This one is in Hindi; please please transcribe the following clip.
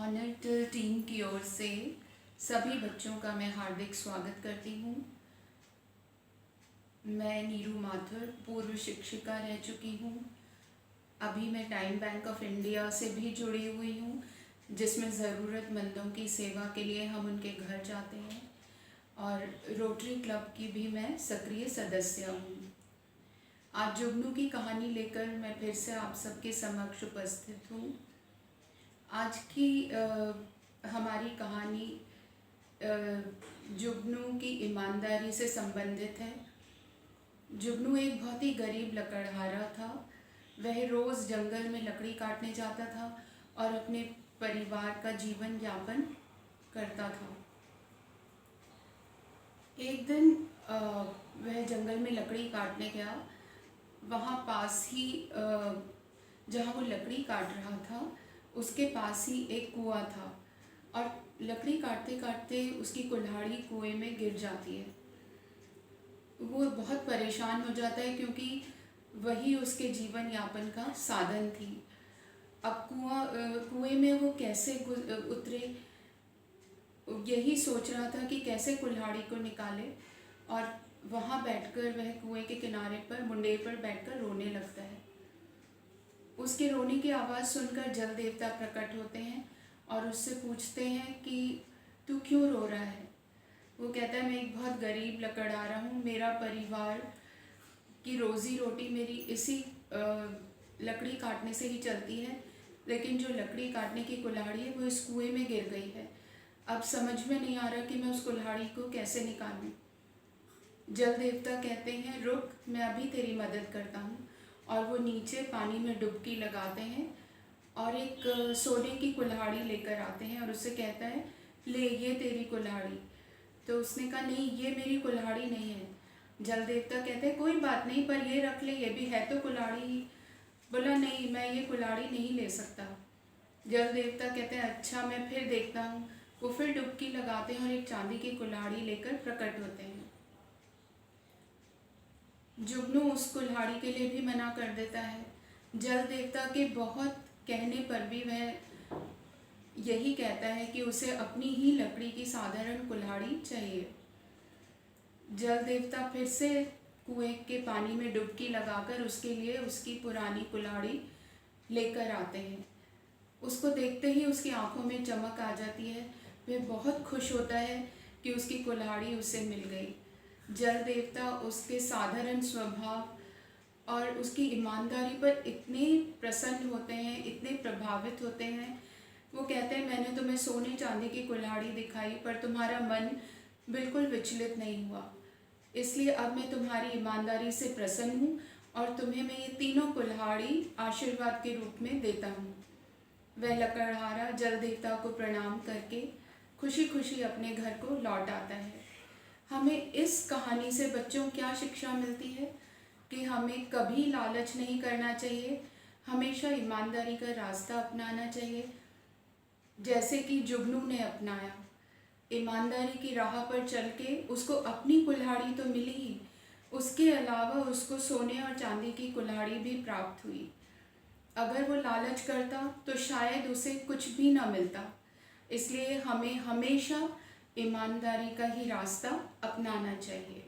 ऑनर्ड टीम की ओर से सभी बच्चों का मैं हार्दिक स्वागत करती हूँ। मैं नीरू माथुर पूर्व शिक्षिका रह चुकी हूँ। अभी मैं टाइम बैंक ऑफ इंडिया से भी जुड़ी हुई हूँ, जिसमें ज़रूरतमंदों की सेवा के लिए हम उनके घर जाते हैं, और रोटरी क्लब की भी मैं सक्रिय सदस्य हूँ। आज जुगनू की कहानी लेकर मैं फिर से आप सबके समक्ष उपस्थित हूँ। आज की हमारी कहानी जुगनू की ईमानदारी से संबंधित है। जुगनू एक बहुत ही गरीब लकड़हारा था। वह रोज़ जंगल में लकड़ी काटने जाता था और अपने परिवार का जीवन यापन करता था। एक दिन वह जंगल में लकड़ी काटने गया। वहाँ पास ही जहाँ वो लकड़ी काट रहा था, उसके पास ही एक कुआं था, और लकड़ी काटते काटते उसकी कुल्हाड़ी कुएं में गिर जाती है। वो बहुत परेशान हो जाता है, क्योंकि वही उसके जीवन यापन का साधन थी। अब कुएं में वो कैसे उतरे, यही सोच रहा था कि कैसे कुल्हाड़ी को निकाले। और वहाँ बैठकर वह कुएं के किनारे पर मुंडेर पर बैठकर रोने लगता है। उसके रोने की आवाज़ सुनकर जल देवता प्रकट होते हैं और उससे पूछते हैं कि तू क्यों रो रहा है। वो कहता है, मैं एक बहुत गरीब लकड़हारा हूँ। मेरा परिवार की रोज़ी रोटी मेरी इसी लकड़ी काटने से ही चलती है, लेकिन जो लकड़ी काटने की कुल्हाड़ी है वो इस कुएं में गिर गई है। अब समझ में नहीं आ रहा कि मैं उस कुल्हाड़ी को कैसे निकालूं। जल देवता कहते हैं, रुक, मैं अभी तेरी मदद करता हूँ। और वो नीचे पानी में डुबकी लगाते हैं और एक सोने की कुल्हाड़ी लेकर आते हैं और उससे कहता है, ले, ये तेरी कुल्हाड़ी। तो उसने कहा, नहीं, ये मेरी कुल्हाड़ी नहीं है। जल देवता कहते हैं, कोई बात नहीं, पर ये रख ले, ये भी है तो कुल्हाड़ी ही। बोला, नहीं, मैं ये कुल्हाड़ी नहीं ले सकता। जल देवता कहते हैं, अच्छा, मैं फिर देखता हूँ। वो फिर डुबकी लगाते हैं और एक चांदी की कुल्हाड़ी लेकर प्रकट होते हैं। जुगनू उस कुल्हाड़ी के लिए भी मना कर देता है। जल देवता के बहुत कहने पर भी वह यही कहता है कि उसे अपनी ही लकड़ी की साधारण कुल्हाड़ी चाहिए। जल देवता फिर से कुएं के पानी में डुबकी लगाकर उसके लिए उसकी पुरानी कुल्हाड़ी लेकर आते हैं। उसको देखते ही उसकी आंखों में चमक आ जाती है। वह बहुत खुश होता है कि उसकी कुल्हाड़ी उसे मिल गई। जल देवता उसके साधारण स्वभाव और उसकी ईमानदारी पर इतने प्रसन्न होते हैं, इतने प्रभावित होते हैं। वो कहते हैं, मैंने तुम्हें सोने चांदी की कुल्हाड़ी दिखाई, पर तुम्हारा मन बिल्कुल विचलित नहीं हुआ, इसलिए अब मैं तुम्हारी ईमानदारी से प्रसन्न हूँ और तुम्हें मैं ये तीनों कुल्हाड़ी आशीर्वाद के रूप में देता हूँ। वह लकड़हारा जल देवता को प्रणाम करके खुशी खुशी अपने घर को लौट आता है। हमें इस कहानी से बच्चों क्या शिक्षा मिलती है कि हमें कभी लालच नहीं करना चाहिए, हमेशा ईमानदारी का रास्ता अपनाना चाहिए, जैसे कि जुगनू ने अपनाया। ईमानदारी की राह पर चल के उसको अपनी कुल्हाड़ी तो मिली ही, उसके अलावा उसको सोने और चांदी की कुल्हाड़ी भी प्राप्त हुई। अगर वो लालच करता तो शायद उसे कुछ भी ना मिलता। इसलिए हमें हमेशा ईमानदारी का ही रास्ता अपनाना चाहिए।